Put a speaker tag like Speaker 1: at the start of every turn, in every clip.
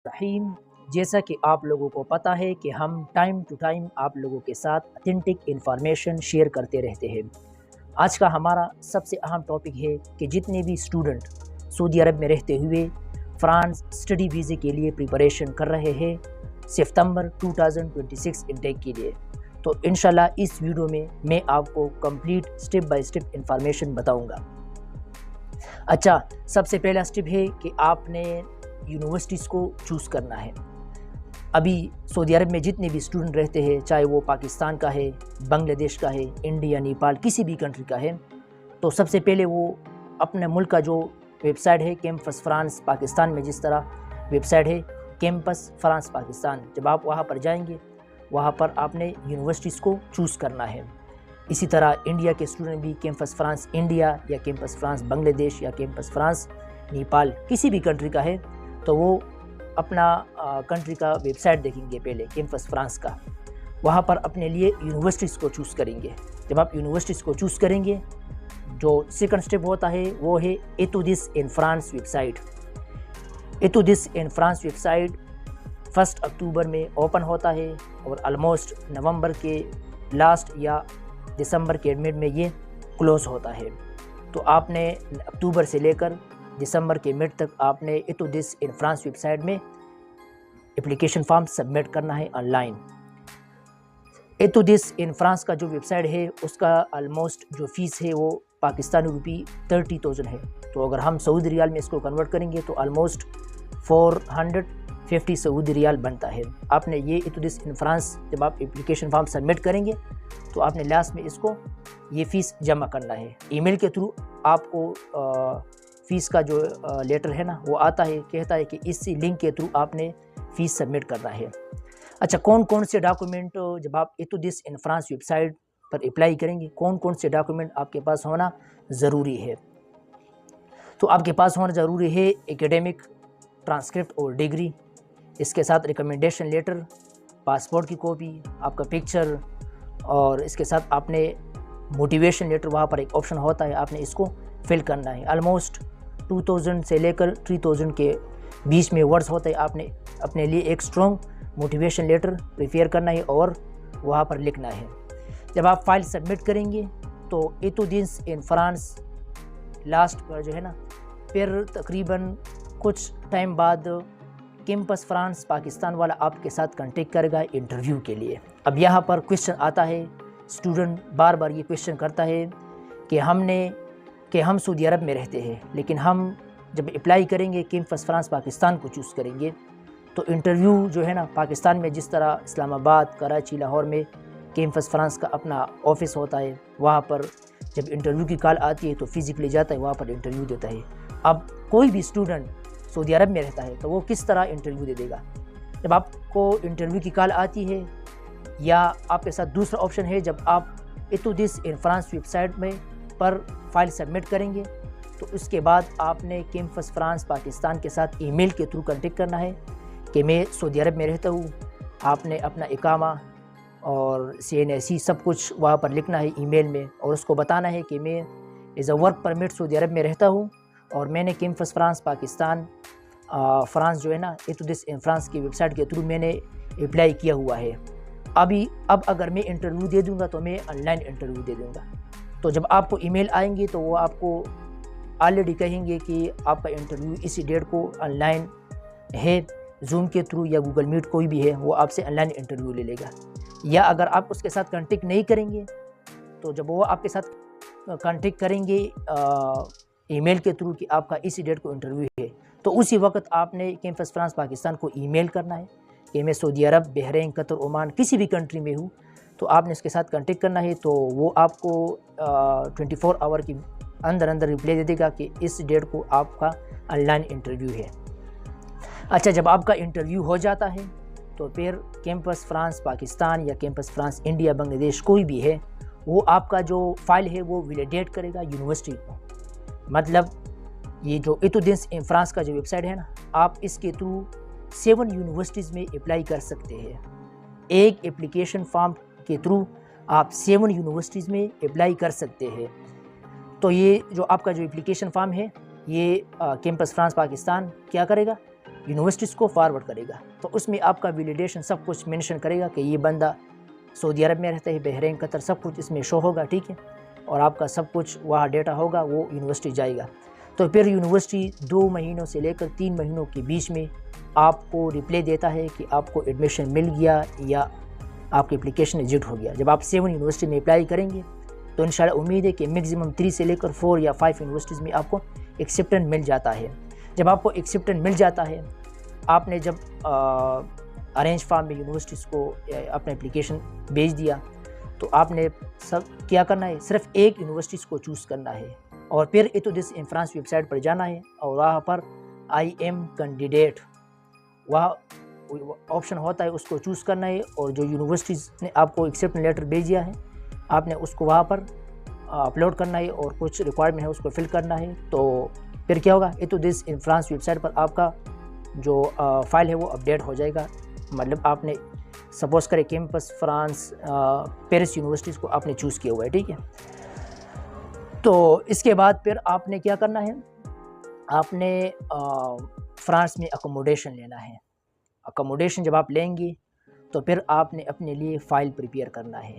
Speaker 1: रहीम। जैसा कि आप लोगों को पता है कि हम टाइम टू टाइम आप लोगों के साथ ऑथेंटिक इन्फॉर्मेशन शेयर करते रहते हैं। आज का हमारा सबसे अहम टॉपिक है कि जितने भी स्टूडेंट सऊदी अरब में रहते हुए फ्रांस स्टडी वीज़े के लिए प्रिपरेशन कर रहे हैं सितंबर 2026 इंटेक के लिए, तो इंशाल्लाह इस वीडियो में मैं आपको complete step by step information बताऊंगा। अच्छा, सबसे पहला स्टेप है कि आपने यूनिवर्सिटीज़ को चूज़ करना है। अभी सऊदी अरब में जितने भी स्टूडेंट रहते हैं, चाहे वो पाकिस्तान का है, बांग्लादेश का है, इंडिया, नेपाल, किसी भी कंट्री का है, तो सबसे पहले वो अपने मुल्क का जो वेबसाइट है कैंपस फ्रांस पाकिस्तान में जिस तरह वेबसाइट है कैंपस फ्रांस पाकिस्तान, जब आप वहाँ पर जाएंगे वहाँ पर आपने यूनिवर्सिटीज़ को चूज़ करना है। इसी तरह इंडिया के स्टूडेंट भी कैंपस फ्रांस इंडिया या कैंपस फ्रांस बांग्लादेश या कैंपस फ्रांस नेपाल किसी भी कंट्री का है, तो वो अपना कंट्री का वेबसाइट देखेंगे पहले कैंपस फ्रांस का, वहाँ पर अपने लिए यूनिवर्सिटीज़ को चूज़ करेंगे। जब आप यूनिवर्सिटीज़ को चूज़ करेंगे, जो सेकंड स्टेप होता है वो है Etudes in France website. Etudes in France website 1 October में ओपन होता है और ऑलमोस्ट नवंबर के लास्ट या दिसंबर के मिड में ये क्लोज़ होता है। तो आपने अक्टूबर से लेकर दिसंबर के मिड तक आपने एतुदिस इन फ्रांस वेबसाइट में एप्लीकेशन फॉर्म सबमिट करना है ऑनलाइन। एतुदिस इन फ्रांस का जो वेबसाइट है उसका ऑलमोस्ट जो फ़ीस है वो पाकिस्तानी रुपी 30,000 है। तो अगर हम सऊदी रियाल में इसको कन्वर्ट करेंगे तो ऑलमोस्ट 450 सऊदी रियाल बनता है। आपने ये एतुदिस इन फ्रांस जब आप एप्लीकेशन फॉर्म सबमिट करेंगे तो आपने लास्ट में इसको ये फ़ीस जमा करना है। ईमेल के थ्रू आपको फ़ीस का जो लेटर है ना वो आता है, कहता है कि इसी लिंक के थ्रू आपने फ़ीस सबमिट करना है। अच्छा, कौन कौन से डॉक्यूमेंट जब आप एतुदिस इन फ्रांस वेबसाइट पर अप्लाई करेंगे, कौन कौन से डॉक्यूमेंट आपके पास होना ज़रूरी है? तो आपके पास होना ज़रूरी है एकेडमिक ट्रांसक्रिप्ट और डिग्री, इसके साथ रिकमेंडेशन लेटर, पासपोर्ट की कॉपी, आपका पिक्चर, और इसके साथ आपने मोटिवेशन लेटर, वहाँ पर एक ऑप्शन होता है आपने इसको फिल करना है। ऑलमोस्ट 2000 से लेकर 3000 के बीच में वर्ड्स होते हैं। आपने अपने लिए एक स्ट्रॉन्ग मोटिवेशन लेटर प्रिपेयर करना है और वहाँ पर लिखना है। जब आप फाइल सबमिट करेंगे तो एतुदिस इन फ्रांस लास्ट पर जो है ना, फिर तकरीबन कुछ टाइम बाद कैंपस फ्रांस पाकिस्तान वाला आपके साथ कांटेक्ट करेगा इंटरव्यू के लिए। अब यहाँ पर क्वेश्चन आता है, स्टूडेंट बार बार ये क्वेश्चन करता है कि हम सऊदी अरब में रहते हैं, लेकिन हम जब अप्लाई करेंगे कैंपस फ्रांस पाकिस्तान को चूज़ करेंगे तो इंटरव्यू जो है ना, पाकिस्तान में जिस तरह इस्लामाबाद, कराची, लाहौर में कैंपस फ्रांस का अपना ऑफिस होता है, वहाँ पर जब इंटरव्यू की कॉल आती है तो फिज़िकली जाता है, वहाँ पर इंटरव्यू देता है। अब कोई भी स्टूडेंट सऊदी अरब में रहता है तो वो किस तरह इंटरव्यू दे देगा? जब आपको इंटरव्यू की कॉल आती है, या आपके साथ दूसरा ऑप्शन है, जब आप एतुदिस इन फ्रांस वेबसाइट में पर फाइल सबमिट करेंगे तो उसके बाद आपने कैंपस फ्रांस पाकिस्तान के साथ ईमेल के थ्रू कांटेक्ट करना है कि मैं सऊदी अरब में रहता हूँ। आपने अपना इकामा और CNAC सब कुछ वहाँ पर लिखना है ईमेल में, और उसको बताना है कि मैं as a work permit Saudi Arab में रहता हूँ और मैंने कैंपस फ्रांस पाकिस्तान फ्रांस जो है ना एतुदिस इन फ्रांस की वेबसाइट के थ्रू मैंने अप्लाई किया हुआ है। अब अगर मैं इंटरव्यू दे दूँगा तो मैं ऑनलाइन इंटरव्यू दे दूँगा। तो जब आपको ईमेल आएंगे तो वो आपको ऑलरेडी कहेंगे कि आपका इंटरव्यू इसी डेट को ऑनलाइन है, जूम के थ्रू या गूगल मीट कोई भी है, वो आपसे ऑनलाइन इंटरव्यू ले लेगा। या अगर आप उसके साथ कांटेक्ट नहीं करेंगे तो जब वो आपके साथ कांटेक्ट करेंगे ईमेल के थ्रू कि आपका इसी डेट को इंटरव्यू है, तो उसी वक्त आपने कैंपस फ्रांस पाकिस्तान को ईमेल करना है कि मैं सऊदी अरब, बहरीन, कतर, ओमान किसी भी कंट्री में हूँ, तो आपने इसके साथ कांटेक्ट करना है। तो वो आपको 24 आवर की अंदर रिप्लाई दे देगा कि इस डेट को आपका ऑनलाइन इंटरव्यू है। अच्छा, जब आपका इंटरव्यू हो जाता है तो फिर कैंपस फ्रांस पाकिस्तान या कैंपस फ्रांस इंडिया बांग्लादेश कोई भी है, वो आपका जो फाइल है वो वैलिडेट करेगा यूनिवर्सिटी को। मतलब ये जो एतुदिस इन फ्रांस का जो वेबसाइट है ना, आप इसके थ्रू 7 यूनिवर्सिटीज़ में अप्लाई कर सकते हैं। एक एप्लीकेशन फॉर्म के थ्रू आप 7 यूनिवर्सिटीज़ में अप्लाई कर सकते हैं। तो ये जो आपका जो एप्लीकेशन फॉर्म है ये कैंपस फ्रांस पाकिस्तान क्या करेगा, یونیورسٹیز کو فارورڈ کرے گا، تو اس میں آپ کا ویلیڈیشن سب کچھ مینشن کرے گا کہ یہ بندہ سعودی عرب میں رہتا ہے، بحرین، قطر، سب کچھ اس میں شو ہوگا، ٹھیک ہے، اور آپ کا سب کچھ وہاں ڈیٹا ہوگا، وہ یونیورسٹی جائے گا۔ تو پھر یونیورسٹی 2 مہینوں سے لے کر 3 مہینوں کے بیچ میں آپ کو رپلائی دیتا ہے کہ آپ کو ایڈمیشن مل گیا یا آپ کی اپلیکیشن ریجیکٹ ہو گیا۔ جب آپ 7 یونیورسٹی میں اپلائی کریں گے تو انشاءاللہ امید ہے کہ میکسیمم 3 سے لے کر 4 یا 5 یونیورسٹیز میں آپ کو ایکسیپٹنس مل جاتا ہے۔ جب آپ کو ایکسیپٹنس مل جاتا ہے، آپ نے جب ارینج فارم میں یونیورسٹیز کو اپنا اپلیکیشن بھیج دیا، تو آپ نے سب کیا کرنا ہے، صرف ایک یونیورسٹیز کو چوز کرنا ہے، اور پھر ایتودس ان فرانس ویب سائٹ پر جانا ہے، اور وہاں پر آئی ایم کینڈیڈیٹ وہاں آپشن ہوتا ہے، اس کو چوز کرنا ہے، اور جو یونیورسٹیز نے آپ کو ایکسیپٹنس لیٹر بھیج دیا ہے آپ نے اس کو وہاں پر اپلوڈ کرنا ہے، اور کچھ ریکوائرمنٹ ہے اس کو فل کرنا ہے۔ تو پھر کیا ہوگا، ایتودس ان فرانس ویب سائٹ پر آپ کا جو فائل ہے وہ اپڈیٹ ہو جائے گا۔ مطلب آپ نے سپوز کرے کیمپس فرانس پیرس یونیورسٹیز کو آپ نے چوز کیا ہوا ہے، ٹھیک ہے۔ تو اس کے بعد پھر آپ نے کیا کرنا ہے، آپ نے فرانس میں اکوموڈیشن لینا ہے۔ اکوموڈیشن جب آپ لیں گے تو پھر آپ نے اپنے لیے فائل پریپیئر کرنا ہے۔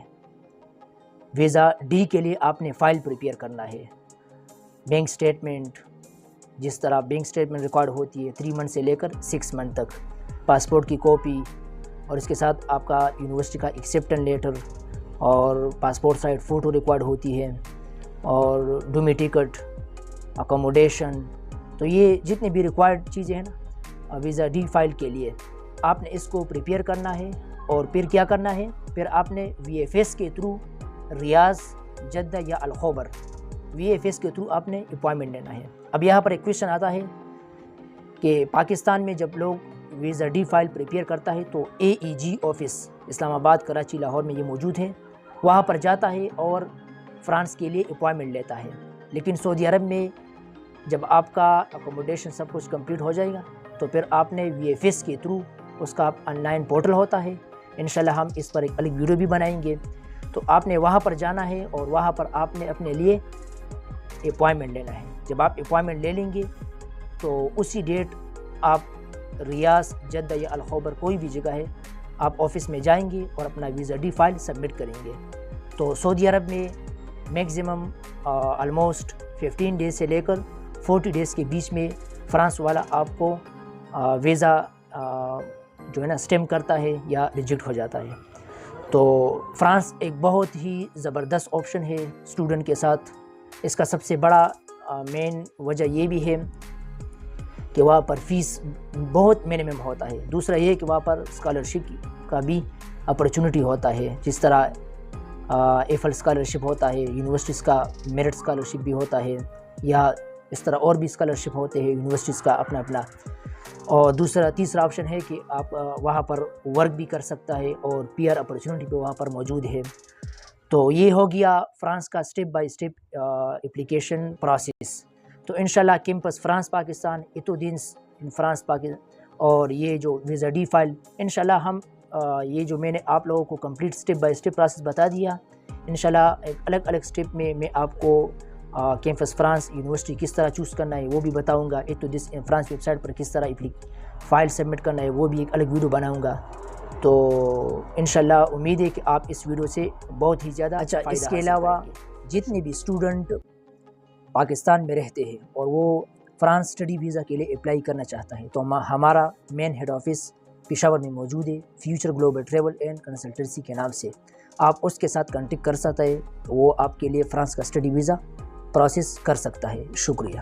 Speaker 1: ویزا ڈی کے لیے آپ نے فائل پریپیئر کرنا ہے، بینک سٹیٹمنٹ، جس طرح بینک سٹیٹمنٹ ریکارڈ ہوتی ہے 3 منتھ سے لے کر 6 منتھ تک، پاسپورٹ کی کاپی، اور اس کے ساتھ آپ کا یونیورسٹی کا ایکسیپٹنس لیٹر، اور پاسپورٹ سائز فوٹو ریکوائرڈ ہوتی ہے، اور ڈومی ٹکٹ، اکوموڈیشن۔ تو یہ جتنی بھی ریکوائرڈ چیزیں ہیں نا ویزا ڈی فائل کے لیے، آپ نے اس کو پریپیئر کرنا ہے، اور پھر کیا کرنا ہے، پھر آپ نے وی ایف ایس کے تھرو ریاض، جدہ یا الخبر، وی ایف ایس کے تھرو آپ نے اپوائنٹمنٹ لینا ہے۔ اب یہاں پر ایک کویشچن آتا ہے کہ پاکستان میں جب لوگ ویزا ڈی فائل پریپیئر کرتا ہے تو اے ای جی آفس اسلام آباد، کراچی، لاہور میں یہ موجود ہے، وہاں پر جاتا ہے اور فرانس کے لیے اپوائنٹمنٹ لیتا ہے۔ لیکن سعودی عرب میں جب آپ کا اکوموڈیشن سب کچھ کمپلیٹ ہو جائے گا تو پھر آپ نے وی ایف ایس کے تھرو، اس کا آن لائن پورٹل ہوتا ہے، انشاءاللہ ہم اس پر ایک الگ ویڈیو بھی بنائیں گے، تو آپ نے وہاں پر جانا ہے، اور وہاں پر آپ نے اپنے لیے اپوائنٹمنٹ لینا ہے۔ جب آپ اپوائنٹمنٹ لے لیں گے تو اسی ڈیٹ آپ ریاض، جدہ یا الخبر کوئی بھی جگہ ہے، آپ آفس میں جائیں گے اور اپنا ویزا ڈی فائل سبمٹ کریں گے۔ تو سعودی عرب میں میکسیمم آلموسٹ 15 ڈیز سے لے کر 40 ڈیز کے بیچ میں فرانس والا آپ کو ویزا جو ہے نا اسٹیمپ کرتا ہے یا ریجیکٹ ہو جاتا ہے۔ تو فرانس ایک بہت ہی زبردست آپشن ہے اسٹوڈنٹ کے ساتھ۔ اس کا سب سے بڑا مین وجہ یہ بھی ہے کہ وہاں پر فیس بہت منیمم ہوتا ہے۔ دوسرا یہ کہ وہاں پر اسکالرشپ کا بھی اپرچونٹی ہوتا ہے، جس طرح ایفل اسکالرشپ ہوتا ہے، یونیورسٹیز کا میرٹ اسکالرشپ بھی ہوتا ہے، یا اس طرح اور بھی اسکالرشپ ہوتے ہیں یونیورسٹیز کا اپنا اپنا۔ اور تیسرا آپشن ہے کہ آپ وہاں پر ورک بھی کر سکتا ہے، اور پی آر اپرچونٹی بھی وہاں پر موجود ہے۔ تو یہ ہو گیا فرانس کا step by step application process. تو انشاءاللہ campus France Pakistan, Etudes in France Pakistan, اور یہ جو ویزا ڈی فائل، انشاءاللہ ہم یہ جو میں نے آپ لوگوں کو complete step by step process بتا دیا، انشاءاللہ ایک الگ الگ اسٹیپ میں آپ کو کیمپس فرانس یونیورسٹی کس طرح چوز کرنا ہے وہ بھی بتاؤں گا، ایتودس ان فرانس ویب سائٹ پر کس طرح فائل سبمٹ کرنا ہے وہ بھی ایک الگ ویڈیو بناؤں گا۔ تو انشاءاللہ امید ہے کہ آپ اس ویڈیو سے بہت ہی زیادہ فائدہ اس کے علاوہ جتنے بھی اسٹوڈنٹ پاکستان میں رہتے ہیں اور وہ فرانس اسٹڈی ویزا کے لیے اپلائی کرنا چاہتا ہے، تو ہمارا مین ہیڈ آفس پشاور میں موجود ہے، future global travel and consultancy کے نام سے۔ آپ اس کے ساتھ کانٹیکٹ کر سکتے ہیں، وہ آپ کے لیے فرانس کا اسٹڈی ویزا پروسیس کر سکتا ہے۔ شکریہ۔